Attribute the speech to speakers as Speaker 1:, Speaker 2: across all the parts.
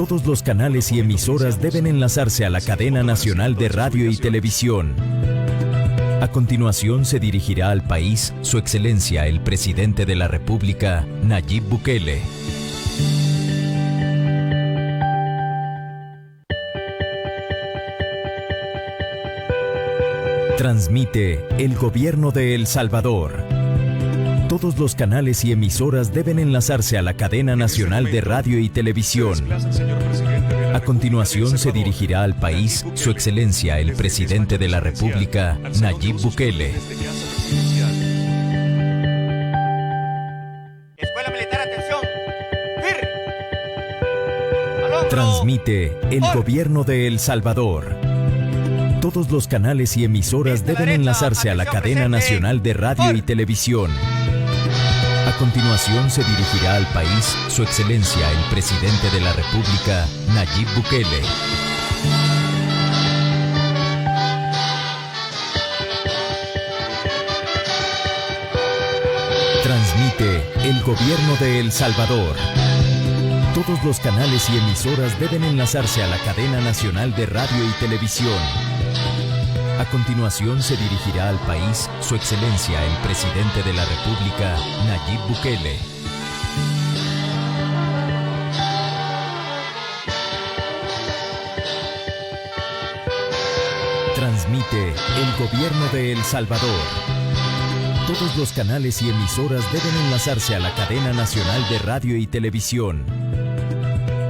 Speaker 1: Todos los canales y emisoras deben enlazarse a la cadena nacional de radio y televisión. A continuación se dirigirá al país Su Excelencia el Presidente de la República, Nayib Bukele. Transmite el Gobierno de El Salvador. Todos los canales y emisoras deben enlazarse a la cadena nacional de radio y televisión. A continuación se dirigirá al país Su Excelencia el Presidente de la República, Nayib Bukele.
Speaker 2: Escuela Militar, atención.
Speaker 1: Transmite el Gobierno de El Salvador. Todos los canales y emisoras deben enlazarse a la cadena nacional de radio y televisión. A continuación se dirigirá al país Su Excelencia el Presidente de la República, Nayib Bukele. Transmite el Gobierno de El Salvador. Todos los canales y emisoras deben enlazarse a la cadena nacional de radio y televisión. A continuación se dirigirá al país Su Excelencia el Presidente de la República, Nayib Bukele. Transmite el Gobierno de El Salvador. Todos los canales y emisoras deben enlazarse a la cadena nacional de radio y televisión.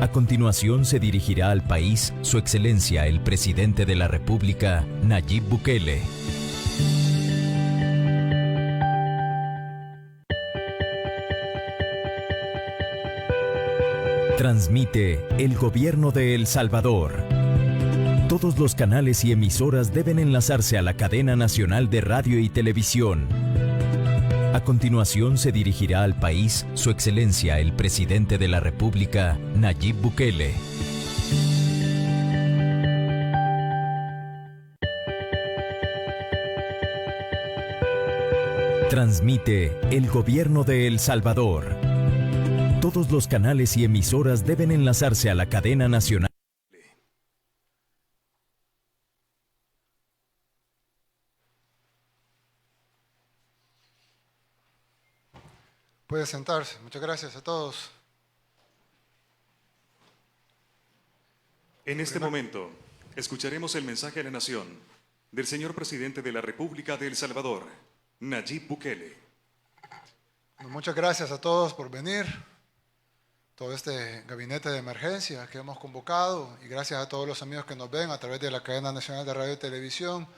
Speaker 1: A continuación se dirigirá al país Su Excelencia el Presidente de la República, Nayib Bukele. Transmite el Gobierno de El Salvador. Todos los canales y emisoras deben enlazarse a la cadena nacional de radio y televisión. A continuación se dirigirá al país Su Excelencia el Presidente de la República, Nayib Bukele. Transmite el Gobierno de El Salvador. Todos los canales y emisoras deben enlazarse a la cadena nacional.
Speaker 3: Puede sentarse. Muchas gracias a todos.
Speaker 4: En este momento, escucharemos el mensaje a la nación del señor Presidente de la República de El Salvador, Nayib Bukele.
Speaker 3: Muchas gracias a todos por venir. Todo este gabinete de emergencia que hemos convocado, y gracias a todos los amigos que nos ven a través de la cadena nacional de radio y televisión,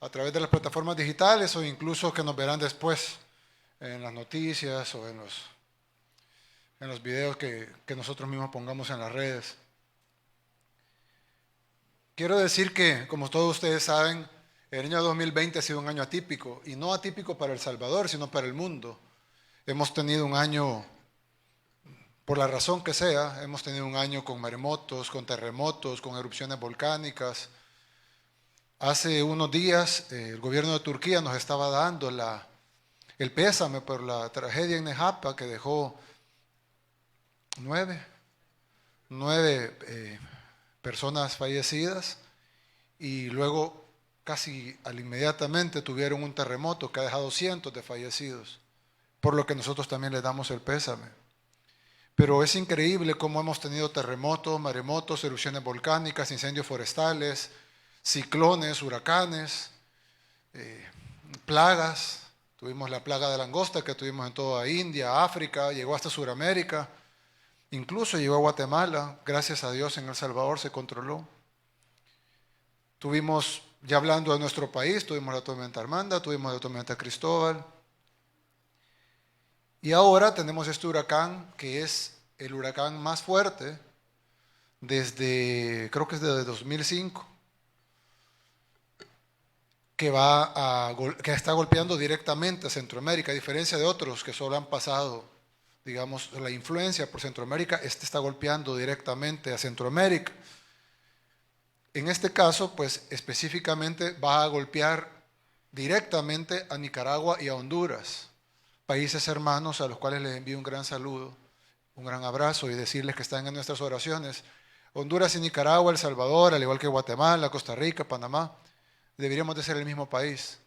Speaker 3: a través de las plataformas digitales o incluso que nos verán después en las noticias o en los videos que nosotros mismos pongamos en las redes. Quiero decir que, como todos ustedes saben, el año 2020 ha sido un año atípico, y no atípico para El Salvador, sino para el mundo. Hemos tenido un año, por la razón que sea, hemos tenido un año con maremotos, con terremotos, con erupciones volcánicas. Hace unos días el gobierno de Turquía nos estaba dando el pésame por la tragedia en Nejapa, que dejó nueve personas fallecidas, y luego casi inmediatamente tuvieron un terremoto que ha dejado cientos de fallecidos, por lo que nosotros también les damos el pésame. Pero es increíble cómo hemos tenido terremotos, maremotos, erupciones volcánicas, incendios forestales, ciclones, huracanes, plagas. Tuvimos la plaga de langosta que tuvimos en toda India, África, llegó hasta Sudamérica, incluso llegó a Guatemala. Gracias a Dios en El Salvador se controló. Tuvimos, ya hablando de nuestro país, tuvimos la tormenta Armanda, tuvimos la tormenta Cristóbal. Y ahora tenemos este huracán, que es el huracán más fuerte creo que es desde 2005. Que está golpeando directamente a Centroamérica, a diferencia de otros que solo han pasado, digamos, la influencia por Centroamérica. Este está golpeando directamente a Centroamérica. En este caso, pues específicamente va a golpear directamente a Nicaragua y a Honduras, países hermanos a los cuales les envío un gran saludo, un gran abrazo y decirles que están en nuestras oraciones. Honduras y Nicaragua, El Salvador, al igual que Guatemala, Costa Rica, Panamá, deberíamos de ser el mismo país.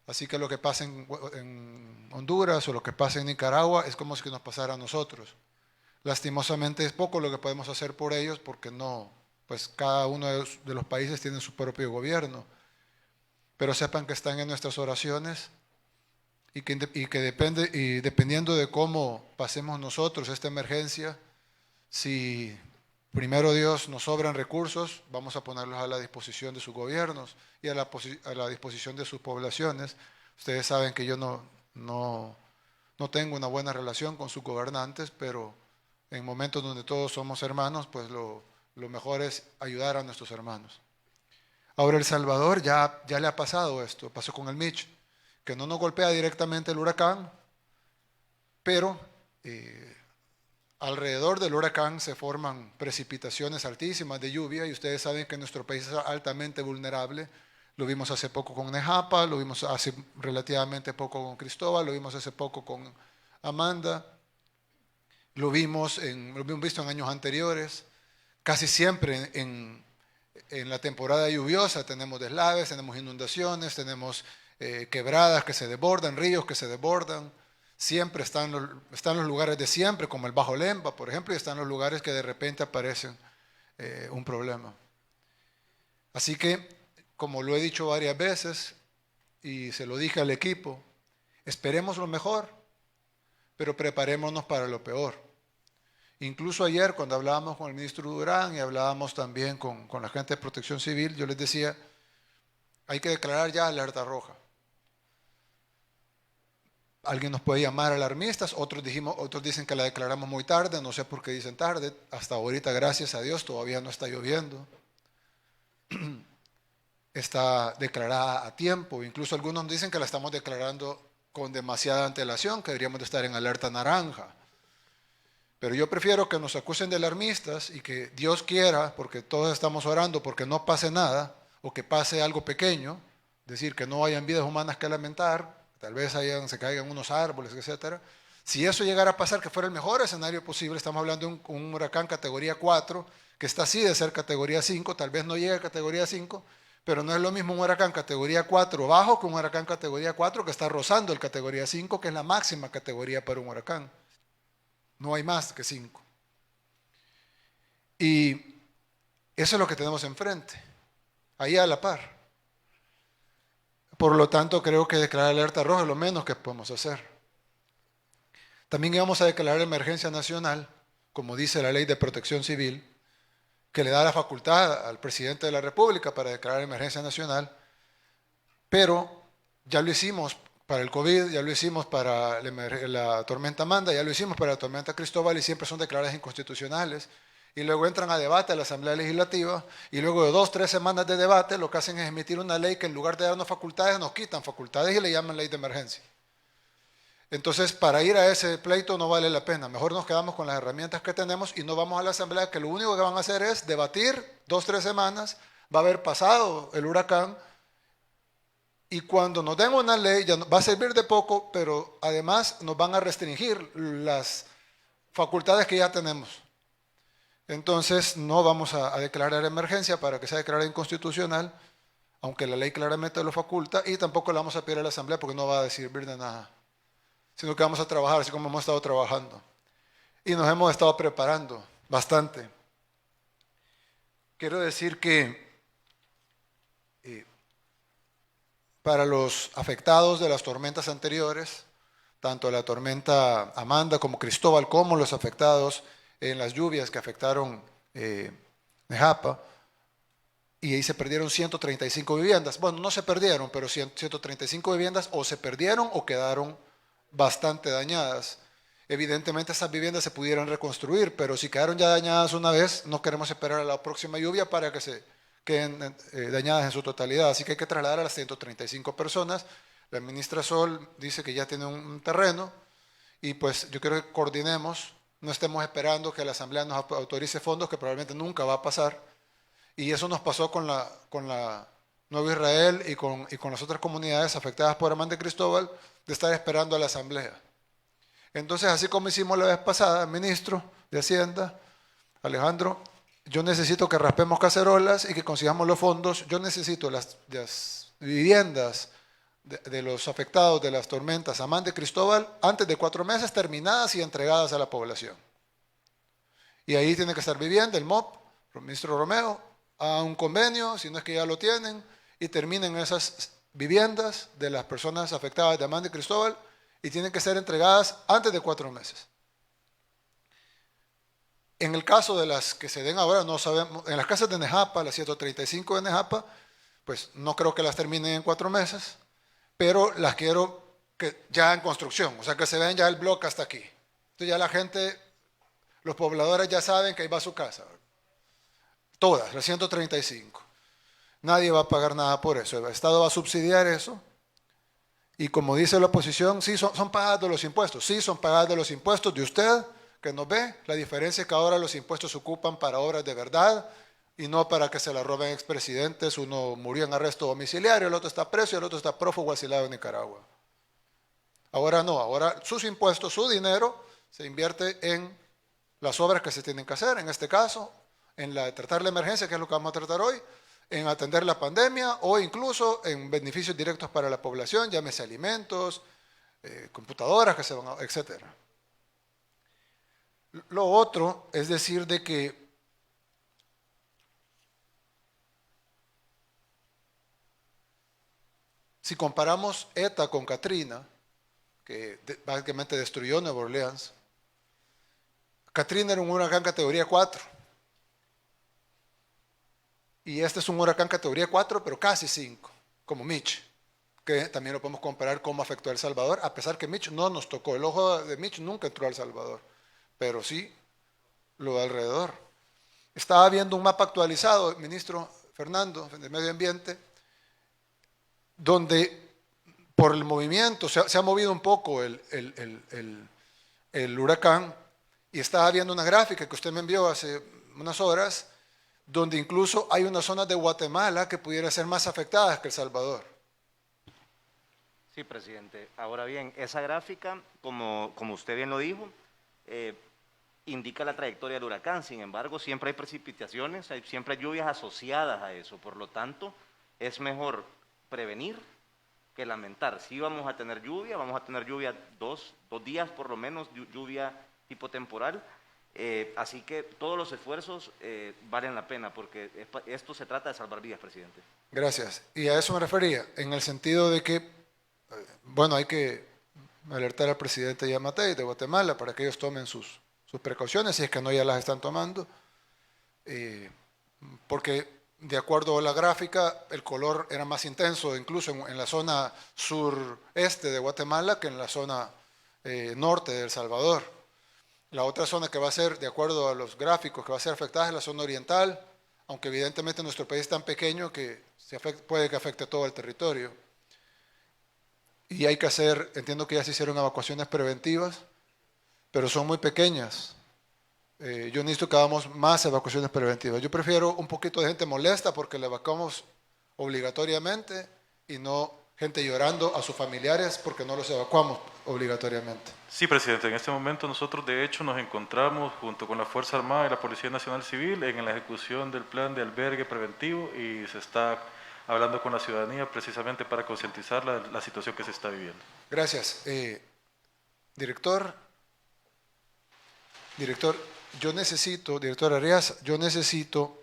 Speaker 3: Así que lo que pasa en Honduras o lo que pasa en Nicaragua es como si nos pasara a nosotros. Lastimosamente es poco lo que podemos hacer por ellos porque no, pues cada uno de los países tiene su propio gobierno. Pero sepan que están en nuestras oraciones y que dependiendo de cómo pasemos nosotros esta emergencia, si primero Dios nos sobran recursos, vamos a ponerlos a la disposición de sus gobiernos y a la disposición de sus poblaciones. Ustedes saben que yo no tengo una buena relación con sus gobernantes, pero en momentos donde todos somos hermanos, pues lo mejor es ayudar a nuestros hermanos. Ahora El Salvador ya le ha pasado esto, pasó con el Mitch, que no nos golpea directamente el huracán, pero alrededor del huracán se forman precipitaciones altísimas de lluvia y ustedes saben que nuestro país es altamente vulnerable. Lo vimos hace poco con Nejapa, lo vimos hace relativamente poco con Cristóbal, lo vimos hace poco con Amanda, lo hemos visto en años anteriores. Casi siempre en la temporada lluviosa tenemos deslaves, tenemos inundaciones, tenemos quebradas que se desbordan, ríos que se desbordan. Siempre están los lugares de siempre, como el Bajo Lempa, por ejemplo, y están los lugares que de repente aparecen un problema. Así que, como lo he dicho varias veces, y se lo dije al equipo, esperemos lo mejor, pero preparémonos para lo peor. Incluso ayer, cuando hablábamos con el ministro Durán y hablábamos también con la gente de Protección Civil, yo les decía, hay que declarar ya alerta roja. Alguien nos puede llamar alarmistas, otros dicen que la declaramos muy tarde, no sé por qué dicen tarde, hasta ahorita, gracias a Dios, todavía no está lloviendo. Está declarada a tiempo, incluso algunos dicen que la estamos declarando con demasiada antelación, que deberíamos de estar en alerta naranja. Pero yo prefiero que nos acusen de alarmistas y que Dios quiera, porque todos estamos orando porque no pase nada, o que pase algo pequeño, es decir, que no hayan vidas humanas que lamentar, tal vez se caigan unos árboles, etc. Si eso llegara a pasar, que fuera el mejor escenario posible, estamos hablando de un huracán categoría 4, que está así de ser categoría 5, tal vez no llegue a categoría 5, pero no es lo mismo un huracán categoría 4 bajo que un huracán categoría 4 que está rozando el categoría 5, que es la máxima categoría para un huracán. No hay más que 5. Y eso es lo que tenemos enfrente, ahí a la par. Por lo tanto, creo que declarar alerta roja es lo menos que podemos hacer. También íbamos a declarar emergencia nacional, como dice la Ley de Protección Civil, que le da la facultad al presidente de la República para declarar emergencia nacional, pero ya lo hicimos para el COVID, ya lo hicimos para la tormenta Amanda, ya lo hicimos para la tormenta Cristóbal y siempre son declaradas inconstitucionales. Y luego entran a debate a la Asamblea Legislativa y luego de 2 o 3 semanas de debate lo que hacen es emitir una ley que en lugar de darnos facultades nos quitan facultades y le llaman ley de emergencia. Entonces, para ir a ese pleito no vale la pena. Mejor nos quedamos con las herramientas que tenemos y no vamos a la Asamblea, que lo único que van a hacer es debatir 2 o 3 semanas, va a haber pasado el huracán y cuando nos den una ley ya va a servir de poco, pero además nos van a restringir las facultades que ya tenemos. Entonces no vamos a declarar emergencia para que sea declarada inconstitucional, aunque la ley claramente lo faculta, y tampoco la vamos a pedir a la Asamblea porque no va a servir de nada, sino que vamos a trabajar así como hemos estado trabajando. Y nos hemos estado preparando bastante. Quiero decir que para los afectados de las tormentas anteriores, tanto la tormenta Amanda como Cristóbal, como los afectados en las lluvias que afectaron Nejapa, y ahí se perdieron 135 viviendas. Bueno, no se perdieron, pero 135 viviendas o se perdieron o quedaron bastante dañadas. Evidentemente esas viviendas se pudieran reconstruir, pero si quedaron ya dañadas una vez, no queremos esperar a la próxima lluvia para que se queden dañadas en su totalidad. Así que hay que trasladar a las 135 personas. La ministra Sol dice que ya tiene un terreno y pues yo quiero que coordinemos. No estemos esperando que la Asamblea nos autorice fondos, que probablemente nunca va a pasar. Y eso nos pasó con la Nuevo Israel y con las otras comunidades afectadas por Amanda y Cristóbal, de estar esperando a la Asamblea. Entonces, así como hicimos la vez pasada, ministro de Hacienda, Alejandro, yo necesito que raspemos cacerolas y que consigamos los fondos. Yo necesito las viviendas de los afectados de las tormentas Amán de Cristóbal antes de 4 meses terminadas y entregadas a la población. Y ahí tiene que estar vivienda, el MOP, el ministro Romeo, a un convenio, si no es que ya lo tienen, y terminen esas viviendas de las personas afectadas de Amán de Cristóbal y tienen que ser entregadas antes de 4 meses. En el caso de las que se den ahora, no sabemos, en las casas de Nejapa, las 135 de Nejapa, pues no creo que las terminen en 4 meses, pero las quiero que ya en construcción, o sea que se vean ya el bloque hasta aquí. Entonces ya la gente, los pobladores ya saben que ahí va su casa. Todas, las 135. Nadie va a pagar nada por eso, el Estado va a subsidiar eso. Y como dice la oposición, sí, son pagadas de los impuestos, sí, son pagadas de los impuestos de usted, que nos ve. La diferencia es que ahora los impuestos se ocupan para obras de verdad y no para que se la roben expresidentes. Uno murió en arresto domiciliario, el otro está preso y el otro está prófugo asilado en Nicaragua. Ahora no, ahora sus impuestos, su dinero, se invierte en las obras que se tienen que hacer, en este caso, en tratar la emergencia, que es lo que vamos a tratar hoy, en atender la pandemia o incluso en beneficios directos para la población, llámese alimentos, computadoras que se van a, etcétera. Lo otro es decir de que si comparamos ETA con Katrina, que básicamente destruyó Nueva Orleans, Katrina era un huracán categoría 4. Y este es un huracán categoría 4, pero casi 5, como Mitch, que también lo podemos comparar cómo afectó a El Salvador, a pesar que Mitch no nos tocó. El ojo de Mitch nunca entró a El Salvador, pero sí lo de alrededor. Estaba viendo un mapa actualizado, el ministro Fernando, de Medio Ambiente, donde por el movimiento se ha movido un poco el huracán, y estaba viendo una gráfica que usted me envió hace unas horas, donde incluso hay unas zonas de Guatemala que pudieran ser más afectadas que El Salvador.
Speaker 2: Sí, presidente. Ahora bien, esa gráfica, como usted bien lo dijo, indica la trayectoria del huracán. Sin embargo, siempre hay precipitaciones, siempre hay lluvias asociadas a eso. Por lo tanto, es mejor prevenir que lamentar. Sí vamos a tener lluvia 2 días por lo menos, lluvia tipo temporal. Así que todos los esfuerzos valen la pena, porque esto se trata de salvar vidas, presidente.
Speaker 3: Gracias. Y a eso me refería, en el sentido de que, bueno, hay que alertar al presidente Yamatei de Guatemala para que ellos tomen sus precauciones, si es que no ya las están tomando, porque de acuerdo a la gráfica, el color era más intenso, incluso en la zona sureste de Guatemala que en la zona norte de El Salvador. La otra zona que va a ser, de acuerdo a los gráficos, que va a ser afectada es la zona oriental, aunque evidentemente nuestro país es tan pequeño que puede que afecte todo el territorio. Y hay que hacer, entiendo que ya se hicieron evacuaciones preventivas, pero son muy pequeñas. Yo necesito que hagamos más evacuaciones preventivas. Yo prefiero un poquito de gente molesta porque la evacuamos obligatoriamente y no gente llorando a sus familiares porque no los evacuamos obligatoriamente.
Speaker 5: Sí, presidente. En este momento nosotros de hecho nos encontramos junto con la Fuerza Armada y la Policía Nacional Civil en la ejecución del plan de albergue preventivo y se está hablando con la ciudadanía precisamente para concientizar la situación que se está viviendo.
Speaker 3: Gracias. Director, yo necesito, director Arias, yo necesito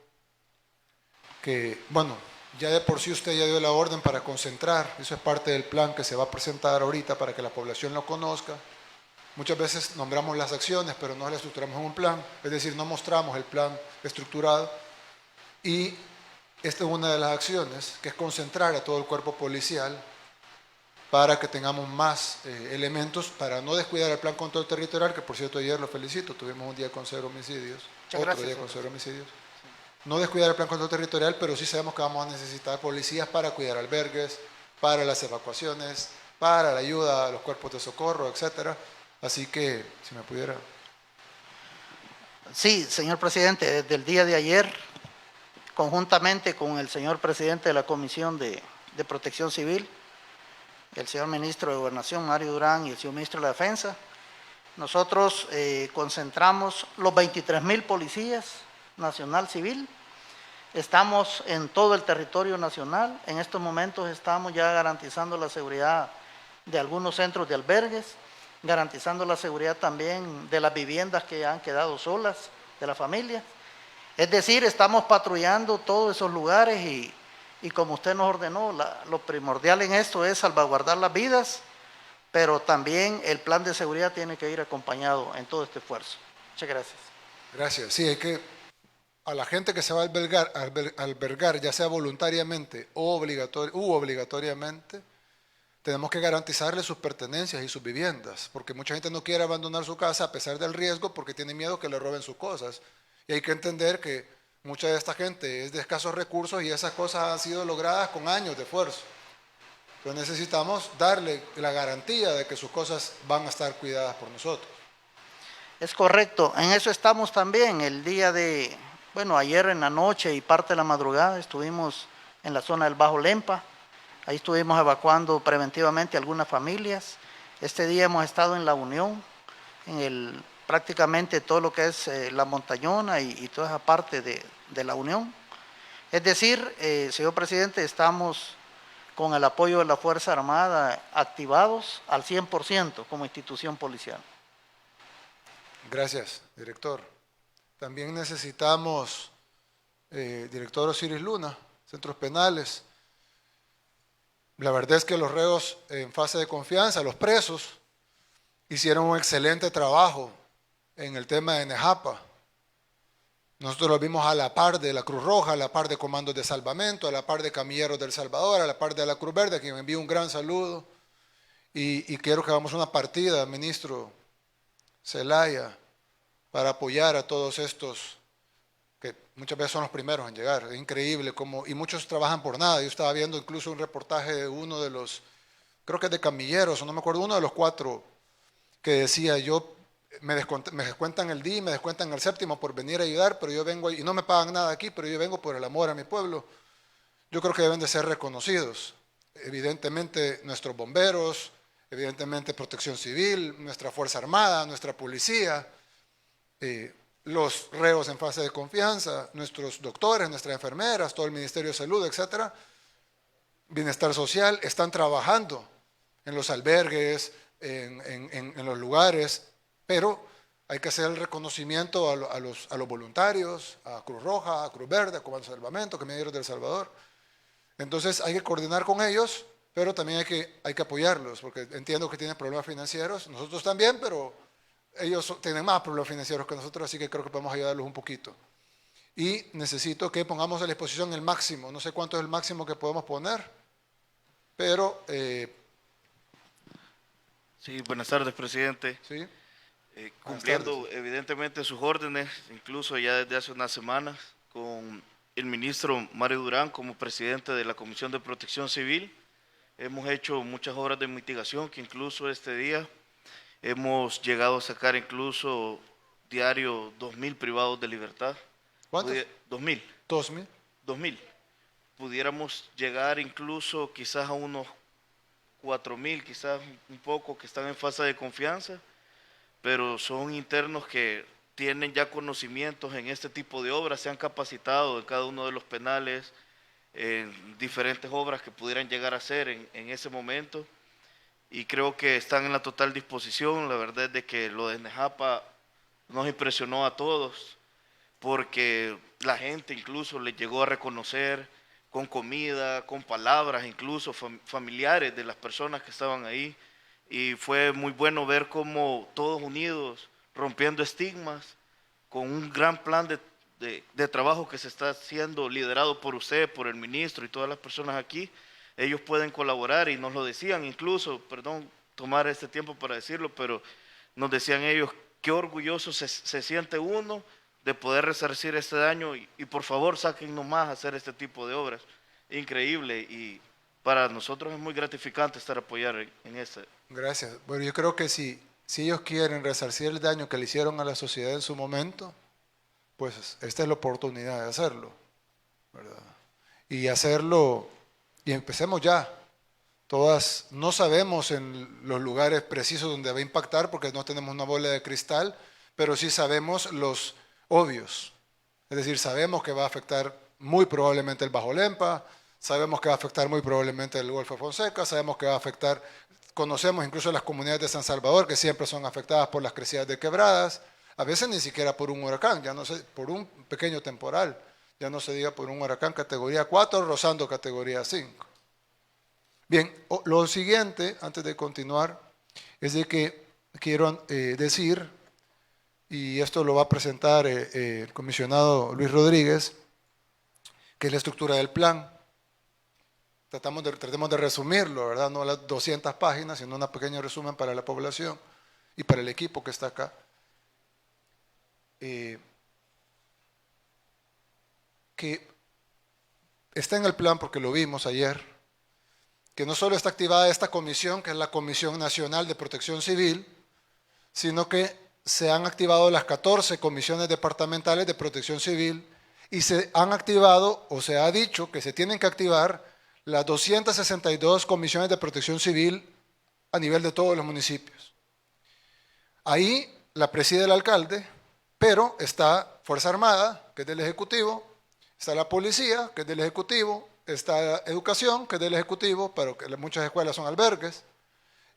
Speaker 3: que, bueno, ya de por sí usted ya dio la orden para concentrar, eso es parte del plan que se va a presentar ahorita para que la población lo conozca. Muchas veces nombramos las acciones, pero no las estructuramos en un plan, es decir, no mostramos el plan estructurado. Y esta es una de las acciones, que es concentrar a todo el cuerpo policial para que tengamos más elementos, para no descuidar el plan control territorial, que por cierto ayer lo felicito, tuvimos un día con 0 homicidios, otro día con 0 homicidios. No descuidar el plan control territorial, pero sí sabemos que vamos a necesitar policías para cuidar albergues, para las evacuaciones, para la ayuda a los cuerpos de socorro, etcétera. Así que, si me pudiera.
Speaker 6: Sí, señor presidente, desde el día de ayer, conjuntamente con el señor presidente de la Comisión de Protección Civil, el señor ministro de Gobernación, Mario Durán, y el señor ministro de la Defensa, Nosotros concentramos los 23,000 policías nacional civil. Estamos en todo el territorio nacional. En estos momentos estamos ya garantizando la seguridad de algunos centros de albergues, garantizando la seguridad también de las viviendas que han quedado solas, de la familia. Es decir, estamos patrullando todos esos lugares y como usted nos ordenó, lo primordial en esto es salvaguardar las vidas, pero también el plan de seguridad tiene que ir acompañado en todo este esfuerzo. Muchas gracias.
Speaker 3: Gracias. Sí, hay que, a la gente que se va a albergar, ya sea voluntariamente u obligatoriamente, tenemos que garantizarle sus pertenencias y sus viviendas, porque mucha gente no quiere abandonar su casa a pesar del riesgo porque tiene miedo que le roben sus cosas. Y hay que entender que mucha de esta gente es de escasos recursos y esas cosas han sido logradas con años de esfuerzo. Entonces necesitamos darle la garantía de que sus cosas van a estar cuidadas por nosotros.
Speaker 6: Es correcto, en eso estamos también. El día de, ayer en la noche y parte de la madrugada estuvimos en la zona del Bajo Lempa. Ahí estuvimos evacuando preventivamente algunas familias. Este día hemos estado en La Unión, prácticamente todo lo que es la Montañona y toda esa parte de La Unión. Es decir, señor presidente, estamos con el apoyo de la Fuerza Armada activados al 100% como institución policial.
Speaker 3: Gracias, director. También necesitamos, director Osiris Luna, centros penales. La verdad es que los reos en fase de confianza, los presos, hicieron un excelente trabajo en el tema de Nejapa. Nosotros lo vimos a la par de la Cruz Roja, a la par de comandos de salvamento, a la par de camilleros del Salvador, a la par de la Cruz Verde, a quien me envío un gran saludo. Y quiero que hagamos una partida, ministro Zelaya, para apoyar a todos estos que muchas veces son los primeros en llegar. Es increíble cómo, y muchos trabajan por nada. Yo estaba viendo incluso un reportaje de uno de los, creo que es de camilleros, o no me acuerdo, uno de los 4 que decía, me descuentan el día, me descuentan el séptimo por venir a ayudar, pero yo vengo y no me pagan nada aquí, pero yo vengo por el amor a mi pueblo. Yo creo que deben de ser reconocidos. Evidentemente nuestros bomberos, evidentemente Protección Civil, nuestra Fuerza Armada, nuestra policía, los reos en fase de confianza, nuestros doctores, nuestras enfermeras, todo el Ministerio de Salud, etcétera, Bienestar Social, están trabajando en los albergues, en los lugares, pero hay que hacer el reconocimiento a los voluntarios, a Cruz Roja, a Cruz Verde, a Comando de Salvamento, Camilleros del Salvador. Entonces hay que coordinar con ellos, pero también hay que apoyarlos, porque entiendo que tienen problemas financieros, nosotros también, pero ellos tienen más problemas financieros que nosotros, así que creo que podemos ayudarlos un poquito. Y necesito que pongamos a la disposición el máximo, no sé cuánto es el máximo que podemos poner, pero...
Speaker 7: Sí, buenas tardes, presidente.
Speaker 3: ¿sí?
Speaker 7: Cumpliendo evidentemente sus órdenes, incluso ya desde hace unas semanas, con el ministro Mario Durán como presidente de la Comisión de Protección Civil, hemos hecho muchas obras de mitigación que incluso este día hemos llegado a sacar incluso diario 2,000 privados de libertad.
Speaker 3: ¿Cuántos?
Speaker 7: 2,000.
Speaker 3: 2,000.
Speaker 7: 2,000. Pudiéramos llegar incluso quizás a unos 4,000, quizás un poco, que están en fase de confianza, pero son internos que tienen ya conocimientos en este tipo de obras, se han capacitado en cada uno de los penales, en diferentes obras que pudieran llegar a hacer en ese momento, y creo que están en la total disposición. La verdad es de que lo de Nejapa nos impresionó a todos, porque la gente incluso les llegó a reconocer con comida, con palabras, incluso familiares de las personas que estaban ahí, y fue muy bueno ver cómo todos unidos, rompiendo estigmas, con un gran plan de trabajo que se está haciendo, liderado por usted, por el ministro y todas las personas aquí, ellos pueden colaborar, y nos lo decían incluso, perdón, tomar este tiempo para decirlo, pero nos decían ellos, qué orgulloso se siente uno de poder resarcir este daño, y por favor sáquennos más a hacer este tipo de obras. Increíble, y para nosotros es muy gratificante estar apoyar en este.
Speaker 3: Gracias. Bueno, yo creo que si ellos quieren resarcir el daño que le hicieron a la sociedad en su momento, pues esta es la oportunidad de hacerlo, ¿verdad? Y hacerlo, y empecemos ya. Todas, no sabemos en los lugares precisos donde va a impactar porque no tenemos una bola de cristal, pero sí sabemos los obvios. Es decir, sabemos que va a afectar muy probablemente el Bajo Lempa, sabemos que va a afectar muy probablemente el Golfo de Fonseca, sabemos que va a afectar, conocemos incluso las comunidades de San Salvador que siempre son afectadas por las crecidas de quebradas, a veces ni siquiera por un huracán, ya no sé, por un pequeño temporal, ya no se diga por un huracán categoría 4 rozando categoría 5. Bien, lo siguiente, antes de continuar, es de que quiero decir, y esto lo va a presentar el comisionado Luis Rodríguez, que es la estructura del plan. Tratemos de resumirlo, ¿verdad? No las 200 páginas, sino un pequeño resumen para la población y para el equipo que está acá. Que está en el plan porque lo vimos ayer, que no solo está activada esta comisión, que es la Comisión Nacional de Protección Civil, sino que se han activado las 14 comisiones departamentales de protección civil y se han activado, o se ha dicho que se tienen que activar las 262 comisiones de protección civil a nivel de todos los municipios. Ahí la preside el alcalde, pero está Fuerza Armada, que es del Ejecutivo, está la Policía, que es del Ejecutivo, está Educación, que es del Ejecutivo, pero que muchas escuelas son albergues,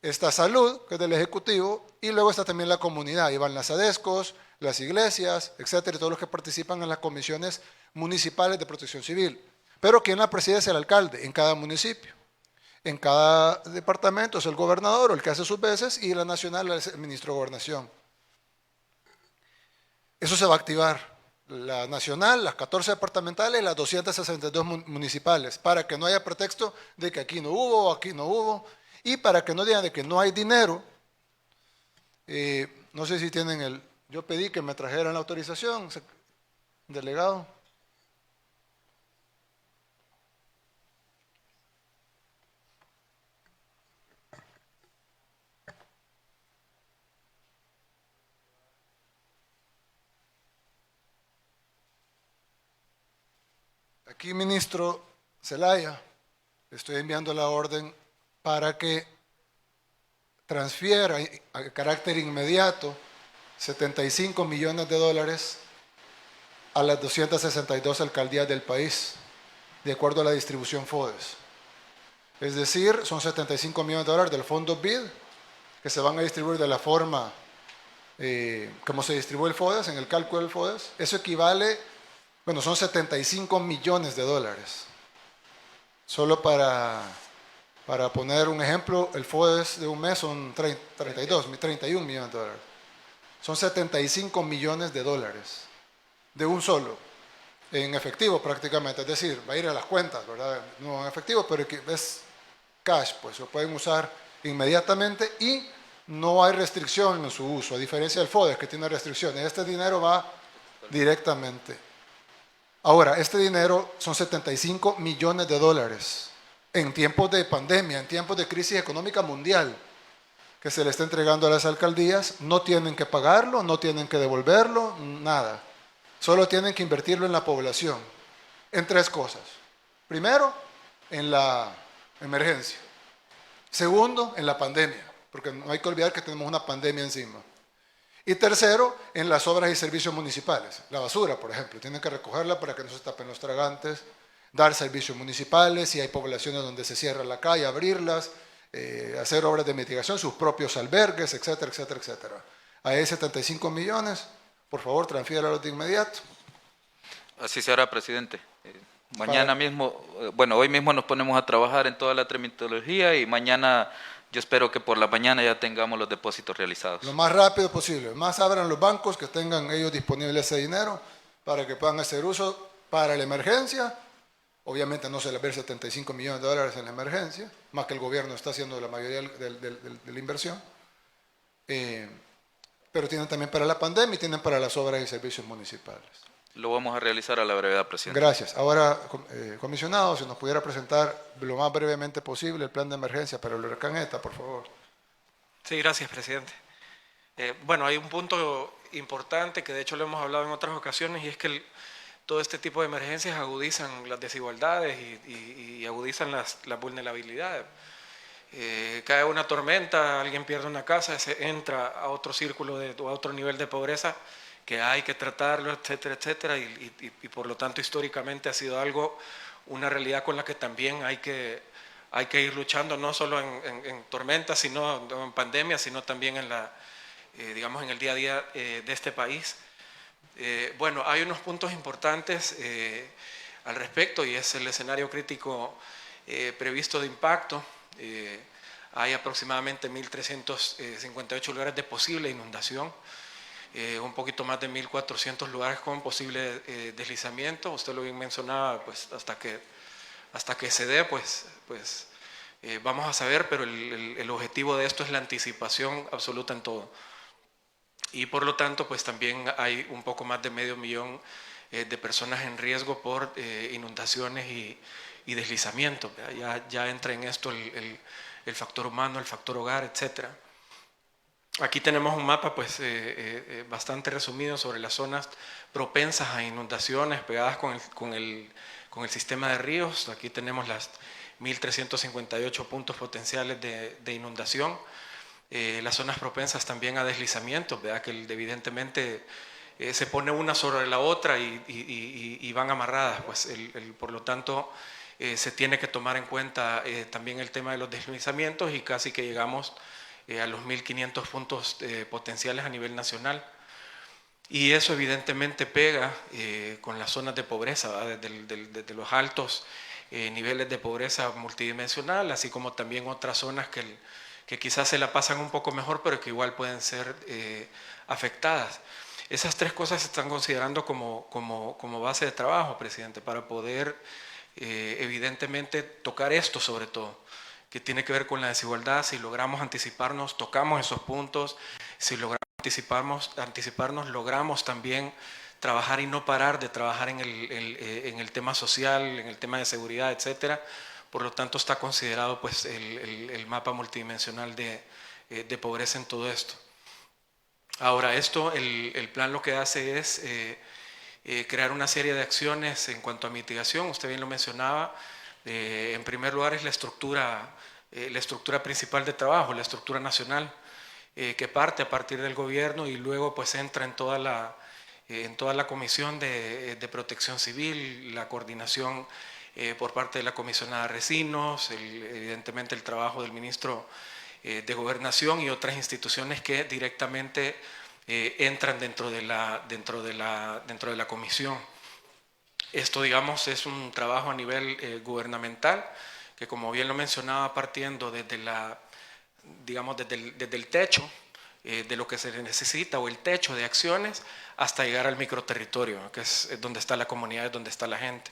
Speaker 3: está Salud, que es del Ejecutivo, y luego está también la comunidad, y van las ADESCOS, las iglesias, etcétera, y todos los que participan en las comisiones municipales de protección civil. Pero quien la preside es el alcalde en cada municipio. En cada departamento es el gobernador o el que hace sus veces, y la nacional es el ministro de Gobernación. Eso se va a activar. La nacional, las 14 departamentales y las 262 municipales, para que no haya pretexto de que aquí no hubo o aquí no hubo, y para que no digan de que no hay dinero. No sé si tienen el... Yo pedí que me trajeran la autorización, delegado. Aquí, ministro Zelaya, le estoy enviando la orden para que transfiera a carácter inmediato 75 millones de dólares a las 262 alcaldías del país, de acuerdo a la distribución FODES. Es decir, son 75 millones de dólares del fondo BID, que se van a distribuir de la forma como se distribuye el FODES, en el cálculo del FODES. Eso equivale, bueno, son 75 millones de dólares. Solo para poner un ejemplo, el FODES de un mes son 31 millones de dólares. Son 75 millones de dólares, de un solo, en efectivo prácticamente, es decir, va a ir a las cuentas, ¿verdad? No en efectivo, pero es cash, pues lo pueden usar inmediatamente y no hay restricción en su uso, a diferencia del FODES que tiene restricciones. Este dinero va directamente. Ahora, este dinero son 75 millones de dólares en tiempos de pandemia, en tiempos de crisis económica mundial, que se le está entregando a las alcaldías. No tienen que pagarlo, no tienen que devolverlo, nada. Solo tienen que invertirlo en la población, en tres cosas. Primero, en la emergencia. Segundo, en la pandemia, porque no hay que olvidar que tenemos una pandemia encima. Y tercero, en las obras y servicios municipales. La basura, por ejemplo, tienen que recogerla para que no se tapen los tragantes, dar servicios municipales, si hay poblaciones donde se cierra la calle, abrirlas, hacer obras de mitigación, sus propios albergues, etcétera, etcétera, etcétera. A esos 75 millones, por favor, transfiéralos de inmediato.
Speaker 8: Así se hará, presidente. Mañana mismo, bueno, hoy mismo nos ponemos a trabajar en toda la tramitología y mañana yo espero que por la mañana ya tengamos los depósitos realizados.
Speaker 3: Lo más rápido posible. Más abran los bancos que tengan ellos disponible ese dinero para que puedan hacer uso para la emergencia. Obviamente no se les ve 75 millones de dólares en la emergencia, más que el gobierno está haciendo la mayoría de la inversión. Pero tienen también para la pandemia y tienen para las obras y servicios municipales.
Speaker 8: Lo vamos a realizar a la brevedad, presidente.
Speaker 3: Gracias. Ahora, comisionado, si nos pudiera presentar lo más brevemente posible el plan de emergencia para el huracán ETA, por favor.
Speaker 9: Sí, gracias, presidente. Bueno, hay un punto importante que de hecho lo hemos hablado en otras ocasiones y es que todo este tipo de emergencias agudizan las desigualdades y agudizan las vulnerabilidades. cae una tormenta, alguien pierde una casa, se entra a otro círculo o a otro nivel de pobreza que hay que tratarlo, etcétera, etcétera, y por lo tanto históricamente ha sido una realidad con la que también hay que ir luchando, no solo en tormentas, sino en pandemias, sino también digamos, en el día a día de este país. Bueno, hay unos puntos importantes al respecto, y es el escenario crítico previsto de impacto. Hay aproximadamente 1.358 lugares de posible inundación, un poquito más de 1.400 lugares con posible deslizamiento. Usted lo bien mencionaba, pues hasta que se dé, pues vamos a saber, pero el objetivo de esto es la anticipación absoluta en todo. Y por lo tanto, pues también hay un poco más de 500.000 de personas en riesgo por inundaciones y deslizamiento. Ya entra en esto el factor humano, el factor hogar, etcétera. Aquí tenemos un mapa pues bastante resumido sobre las zonas propensas a inundaciones pegadas con el sistema de ríos. Aquí tenemos las 1.358 puntos potenciales de inundación. Las zonas propensas también a deslizamientos, ¿verdad? Que evidentemente se pone una sobre la otra y van amarradas. Pues por lo tanto, se tiene que tomar en cuenta también el tema de los deslizamientos, y casi que llegamos a los 1.500 puntos potenciales a nivel nacional. Y eso evidentemente pega con las zonas de pobreza, desde los altos niveles de pobreza multidimensional, así como también otras zonas que quizás se la pasan un poco mejor, pero que igual pueden ser afectadas. Esas tres cosas se están considerando como base de trabajo, presidente, para poder evidentemente tocar esto sobre todo, que tiene que ver con la desigualdad. Si logramos anticiparnos, tocamos esos puntos. Si logramos anticiparnos, logramos también trabajar y no parar de trabajar en el tema social, en el tema de seguridad, etcétera. Por lo tanto, está considerado pues el mapa multidimensional de pobreza en todo esto. Ahora, el plan lo que hace es crear una serie de acciones en cuanto a mitigación. Usted bien lo mencionaba. En primer lugar es la estructura principal de trabajo, la estructura nacional, que parte a partir del gobierno y luego pues entra en toda la comisión de protección civil, la coordinación por parte de la comisionada Recinos, evidentemente el trabajo del ministro de Gobernación y otras instituciones que directamente entran dentro de la comisión. Esto, digamos, es un trabajo a nivel gubernamental que, como bien lo mencionaba, partiendo desde el techo de lo que se necesita, o el techo de acciones, hasta llegar al microterritorio, que es donde está la comunidad, es donde está la gente.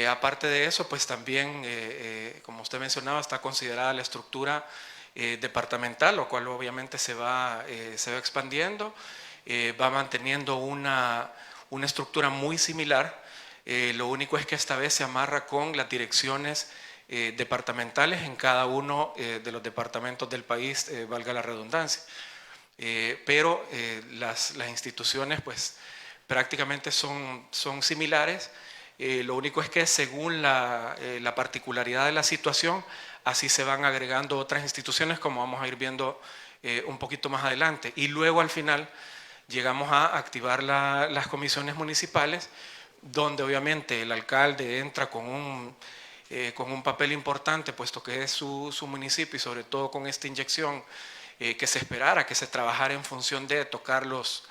Speaker 9: Aparte de eso, pues también, como usted mencionaba, está considerada la estructura departamental, lo cual obviamente se va expandiendo, va manteniendo una estructura muy similar. Lo único es que esta vez se amarra con las direcciones departamentales en cada uno de los departamentos del país, valga la redundancia. Pero las instituciones pues prácticamente son similares. Lo único es que según la particularidad de la situación, así se van agregando otras instituciones, como vamos a ir viendo un poquito más adelante. Y luego al final llegamos a activar las comisiones municipales, donde obviamente el alcalde entra con un papel importante, puesto que es su municipio, y sobre todo con esta inyección que se esperara, que se trabajara en función de tocar los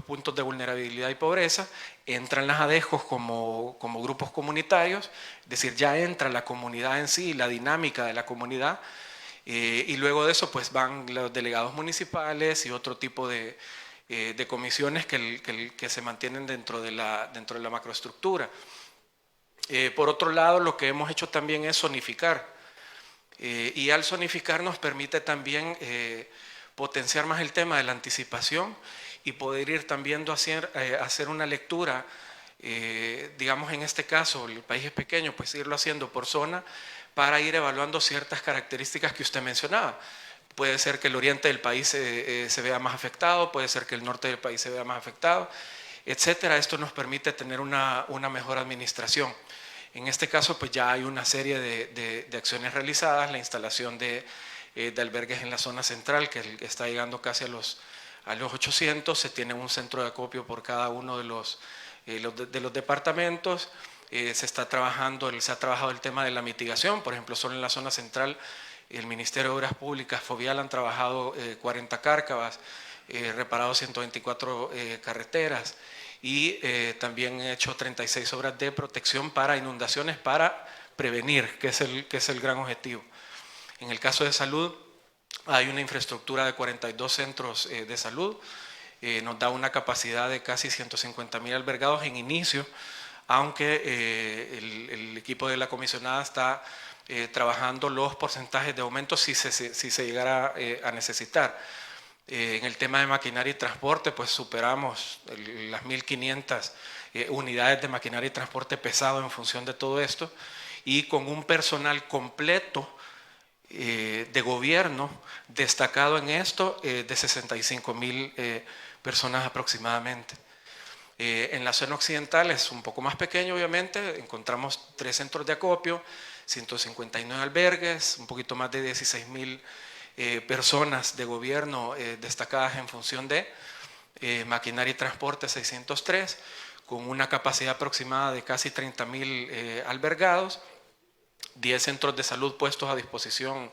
Speaker 9: puntos de vulnerabilidad y pobreza. Entran las ADEJOS como grupos comunitarios, es decir, ya entra la comunidad en sí, la dinámica de la comunidad, y luego de eso pues van los delegados municipales y otro tipo de comisiones que se mantienen dentro de la macroestructura. Por otro lado, lo que hemos hecho también es zonificar, y al zonificar nos permite también potenciar más el tema de la anticipación y poder ir también hacer una lectura, digamos en este caso, el país es pequeño, pues irlo haciendo por zona para ir evaluando ciertas características que usted mencionaba. Puede ser que el oriente del país se vea más afectado, puede ser que el norte del país se vea más afectado, etcétera. Esto nos permite tener una mejor administración. En este caso, pues ya hay una serie de acciones realizadas, la instalación de albergues en la zona central, que está llegando casi a los 800, se tiene un centro de acopio por cada uno de los departamentos, se ha trabajado el tema de la mitigación, por ejemplo, solo en la zona central, el Ministerio de Obras Públicas, Fovial, han trabajado 40 cárcavas, reparado 124 carreteras, y también he hecho 36 obras de protección para inundaciones para prevenir, que es el gran objetivo. En el caso de salud, hay una infraestructura de 42 centros de salud, nos da una capacidad de casi 150.000 albergados en inicio, aunque el equipo de la comisionada está trabajando los porcentajes de aumento si se llegara a necesitar. En el tema de maquinaria y transporte, pues superamos las 1.500 unidades de maquinaria y transporte pesado en función de todo esto, y con un personal completo de gobierno destacado en esto de 65.000 personas aproximadamente. En la zona occidental es un poco más pequeño, obviamente, encontramos 3 centros de acopio, 159 albergues, un poquito más de 16.000 personas de gobierno destacadas en función de maquinaria y transporte 603, con una capacidad aproximada de casi 30.000 albergados, 10 centros de salud puestos a disposición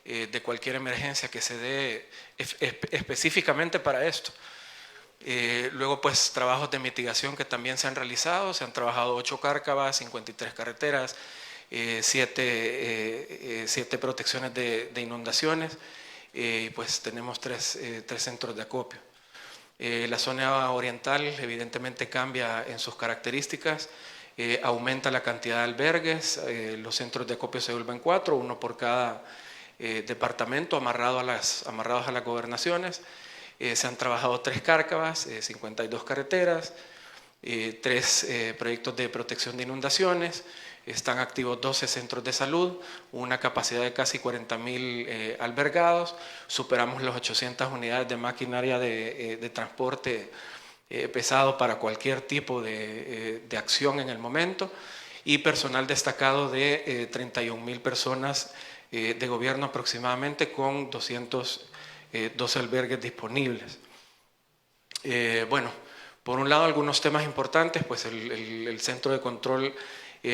Speaker 9: de cualquier emergencia que se dé específicamente para esto. Luego, pues, trabajos de mitigación que también se han realizado, se han trabajado 8 cárcavas, 53 carreteras, 7 protecciones de inundaciones, y pues tenemos 3 centros de acopio. La zona oriental evidentemente cambia en sus características, aumenta la cantidad de albergues, los centros de acopio se vuelven 4, uno por cada departamento, amarrados a las gobernaciones. Se han trabajado 3 cárcavas, 52 carreteras, 3 proyectos de protección de inundaciones, están activos 12 centros de salud, una capacidad de casi 40.000 albergados, superamos las 800 unidades de maquinaria de transporte pesado para cualquier tipo de acción en el momento, y personal destacado de 31.000 personas de gobierno aproximadamente, con 212 albergues disponibles. Bueno, por un lado, algunos temas importantes, pues el Centro de Control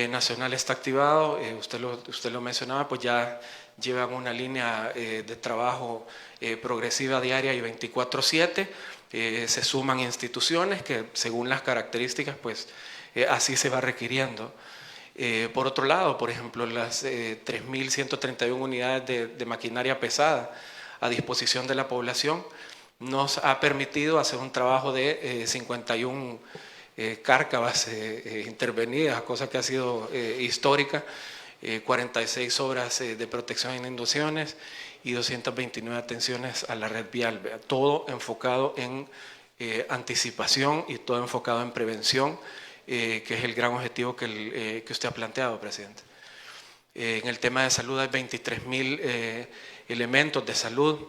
Speaker 9: Nacional está activado, usted lo mencionaba, pues ya llevan una línea de trabajo progresiva, diaria y 24/7, se suman instituciones que según las características, pues así se va requiriendo. Por otro lado, por ejemplo, las 3.131 unidades de maquinaria pesada a disposición de la población nos ha permitido hacer un trabajo de 51 cárcavas intervenidas, cosa que ha sido histórica, 46 obras de protección en inundaciones y 229 atenciones a la red vial, todo enfocado en anticipación y todo enfocado en prevención, que es el gran objetivo que usted ha planteado, presidente. En el tema de salud hay 23.000 elementos de salud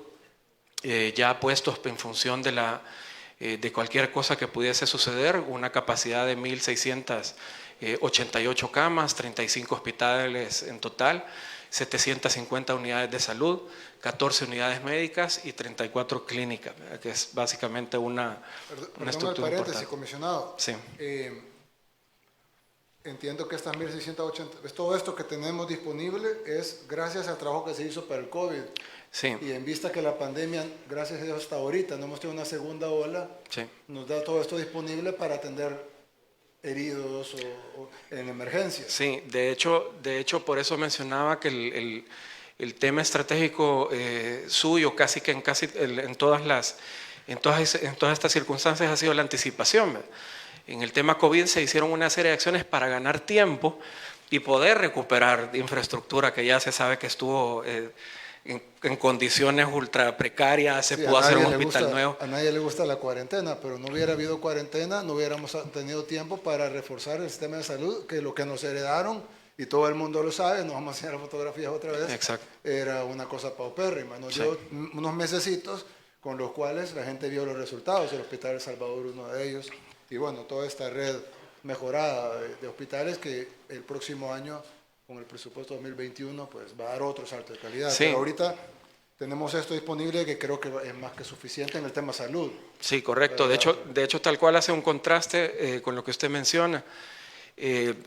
Speaker 9: ya puestos en función de cualquier cosa que pudiese suceder, una capacidad de 1.688 camas, 35 hospitales en total, 750 unidades de salud, 14 unidades médicas y 34 clínicas, que es básicamente una estructura importante.
Speaker 3: Comisionado.
Speaker 9: Sí.
Speaker 3: Entiendo que estas 1.680, todo esto que tenemos disponible es gracias al trabajo que se hizo para el COVID.
Speaker 9: Sí.
Speaker 3: Y en vista que la pandemia, gracias a Dios hasta ahorita, no hemos tenido una segunda ola,
Speaker 9: sí,
Speaker 3: nos da todo esto disponible para atender heridos o en emergencias.
Speaker 9: Sí, de hecho por eso mencionaba que el tema estratégico suyo casi que en todas estas circunstancias ha sido la anticipación, ¿verdad? En el tema COVID se hicieron una serie de acciones para ganar tiempo y poder recuperar infraestructura que ya se sabe que estuvo en condiciones ultra precarias, se pudo hacer un hospital nuevo.
Speaker 3: A nadie le gusta la cuarentena, pero no hubiera habido cuarentena, no hubiéramos tenido tiempo para reforzar el sistema de salud, que lo que nos heredaron, y todo el mundo lo sabe, nos vamos a enseñar fotografías otra vez,
Speaker 9: exacto,
Speaker 3: era una cosa paupérrima. Nos
Speaker 9: sí,
Speaker 3: dio unos mesecitos con los cuales la gente vio los resultados, el Hospital El Salvador uno de ellos, y bueno, toda esta red mejorada de hospitales que el próximo año, con el presupuesto 2021, pues va a dar otro salto de calidad.
Speaker 9: Sí.
Speaker 3: Pero ahorita tenemos esto disponible que creo que es más que suficiente en el tema salud.
Speaker 9: Sí, correcto. De hecho, tal cual hace un contraste con lo que usted menciona.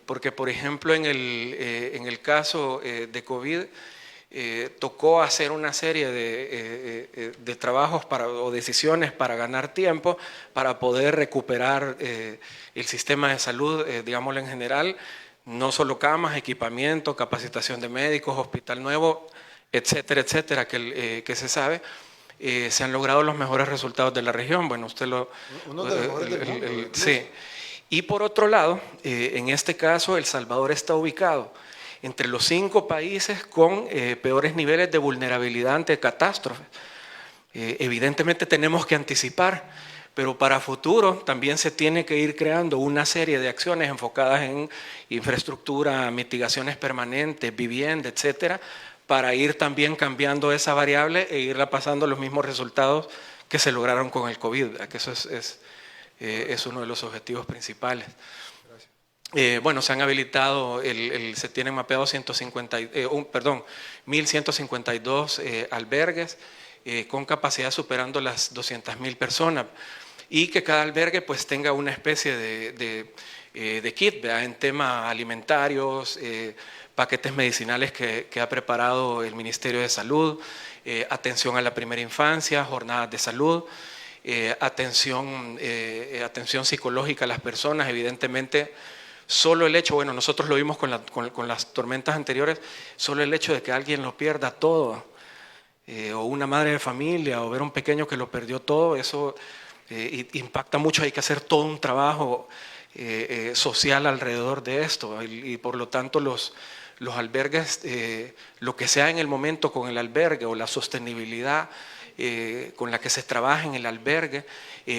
Speaker 9: Porque, por ejemplo, en el caso de COVID, tocó hacer una serie de trabajos o decisiones para ganar tiempo, para poder recuperar el sistema de salud, digámoslo en general, no solo camas, equipamiento, capacitación de médicos, hospital nuevo, etcétera, etcétera, que se sabe. Se han logrado los mejores resultados de la región. Bueno, usted lo...
Speaker 3: Uno de los mejores del mundo,
Speaker 9: sí. Y por otro lado, en este caso, El Salvador está ubicado entre los 5 países con peores niveles de vulnerabilidad ante catástrofes. Evidentemente tenemos que anticipar, pero para futuro también se tiene que ir creando una serie de acciones enfocadas en infraestructura, mitigaciones permanentes, vivienda, etcétera, para ir también cambiando esa variable e irla pasando los mismos resultados que se lograron con el COVID, ¿verdad? Que eso es uno de los objetivos principales. Bueno, se han habilitado, se tienen mapeados 1.152 albergues con capacidad superando las 200.000 personas y que cada albergue pues tenga una especie de kit, ¿verdad? En temas alimentarios, paquetes medicinales que ha preparado el Ministerio de Salud, atención a la primera infancia, jornadas de salud, atención psicológica a las personas. Evidentemente, solo el hecho, bueno, nosotros lo vimos con las tormentas anteriores, solo el hecho de que alguien lo pierda todo, o una madre de familia, o ver un pequeño que lo perdió todo, eso impacta mucho. Hay que hacer todo un trabajo social alrededor de esto, y por lo tanto los albergues, lo que sea en el momento con el albergue o la sostenibilidad con la que se trabaja en el albergue,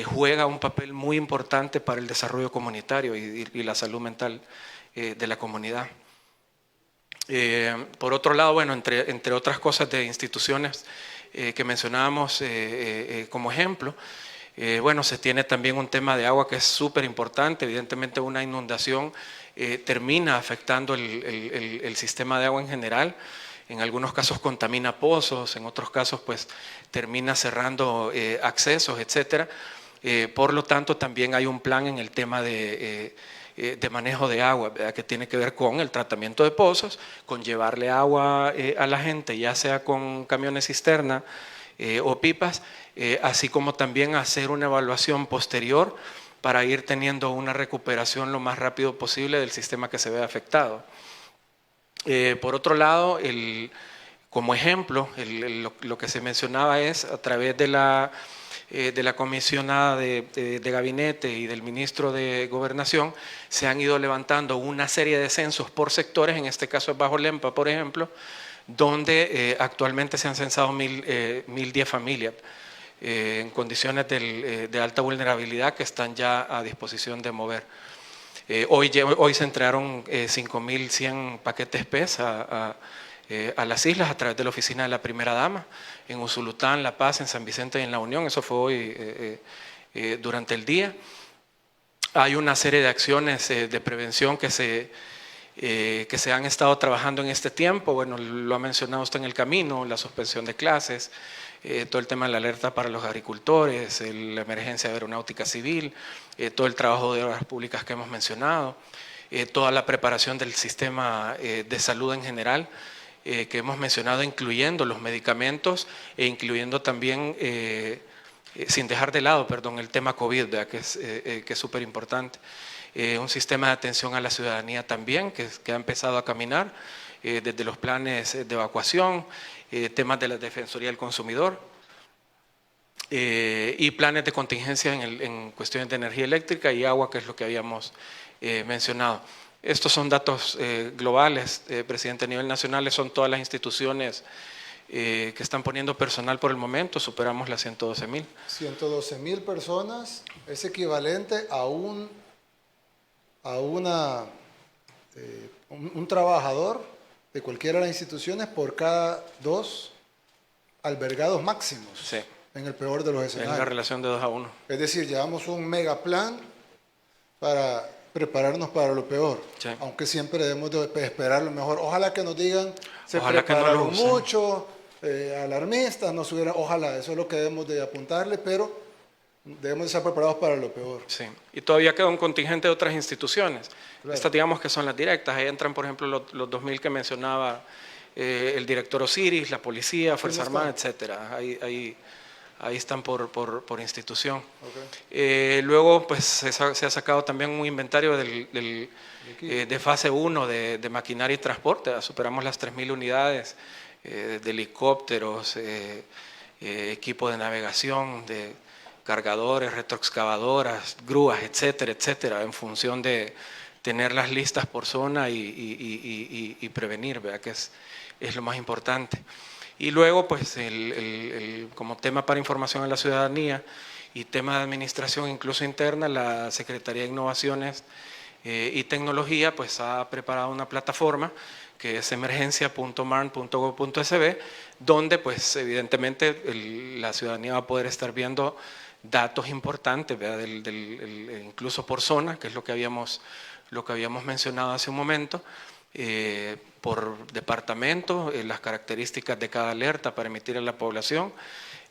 Speaker 9: juega un papel muy importante para el desarrollo comunitario y la salud mental de la comunidad. Por otro lado, bueno, entre otras cosas de instituciones que mencionábamos como ejemplo, bueno, se tiene también un tema de agua que es súper importante. Evidentemente una inundación termina afectando el sistema de agua en general. En algunos casos contamina pozos, en otros casos pues termina cerrando accesos, etcétera. Por lo tanto, también hay un plan en el tema de manejo de agua, ¿verdad? Que tiene que ver con el tratamiento de pozos, con llevarle agua a la gente, ya sea con camiones cisterna o pipas, así como también hacer una evaluación posterior para ir teniendo una recuperación lo más rápido posible del sistema que se ve afectado. Por otro lado, como ejemplo, lo que se mencionaba es a través de la comisionada de gabinete y del ministro de Gobernación, se han ido levantando una serie de censos por sectores, en este caso es Bajo Lempa, por ejemplo, donde actualmente se han censado 1.010 familias en condiciones de alta vulnerabilidad que están ya a disposición de mover. Hoy se entregaron 5.100 paquetes PES a las islas a través de la oficina de la Primera Dama, en Usulután, La Paz, en San Vicente y en La Unión. Eso fue hoy durante el día. Hay una serie de acciones de prevención que se han estado trabajando en este tiempo. Bueno, lo ha mencionado usted en el camino, la suspensión de clases, todo el tema de la alerta para los agricultores, la emergencia aeronáutica civil, todo el trabajo de obras públicas que hemos mencionado, toda la preparación del sistema de salud en general que hemos mencionado, incluyendo los medicamentos e incluyendo también, sin dejar de lado, perdón, el tema COVID, ¿verdad? Que es súper importante. Un sistema de atención a la ciudadanía también que ha empezado a caminar desde los planes de evacuación, temas de la Defensoría del Consumidor y planes de contingencia en cuestiones de energía eléctrica y agua, que es lo que habíamos mencionado. Estos son datos globales, presidente, a nivel nacional. Son todas las instituciones que están poniendo personal por el momento. Superamos las 112.000.
Speaker 3: 112.000 personas es equivalente a un trabajador de cualquiera de las instituciones por cada 2 albergados máximos, sí, en el peor de los escenarios.
Speaker 9: En la relación de 2 a 1.
Speaker 3: Es decir, llevamos un megaplan para prepararnos para lo peor,
Speaker 9: Sí.
Speaker 3: aunque siempre debemos de esperar lo mejor. Ojalá que nos digan, se
Speaker 9: Ojalá que no lo
Speaker 3: prepararon
Speaker 9: usen.
Speaker 3: mucho, alarmistas, no subieran, ojalá, eso es lo que debemos de apuntarle, pero debemos de estar preparados para lo peor.
Speaker 9: Sí, y todavía queda un contingente de otras instituciones.
Speaker 3: Claro.
Speaker 9: Estas digamos que son las directas, ahí entran por ejemplo los 2.000 que mencionaba el director Osiris, la policía, Fuerza Armada, etcétera. Ahí están por institución.
Speaker 3: Okay.
Speaker 9: Luego pues se ha sacado también un inventario de fase 1 de maquinaria y transporte. Superamos las 3.000 unidades de helicópteros, equipo de navegación, de cargadores, retroexcavadoras, grúas, etcétera, etcétera, en función de tenerlas listas por zona y prevenir, ¿verdad? Que es lo más importante. Y luego, pues, como tema para información a la ciudadanía y tema de administración incluso interna, la Secretaría de Innovaciones y Tecnología pues ha preparado una plataforma que es emergencia.marn.gov.sb, donde pues evidentemente la ciudadanía va a poder estar viendo datos importantes, ¿verdad? Incluso por zona, que es lo que habíamos mencionado hace un momento, por departamento, las características de cada alerta para emitir a la población,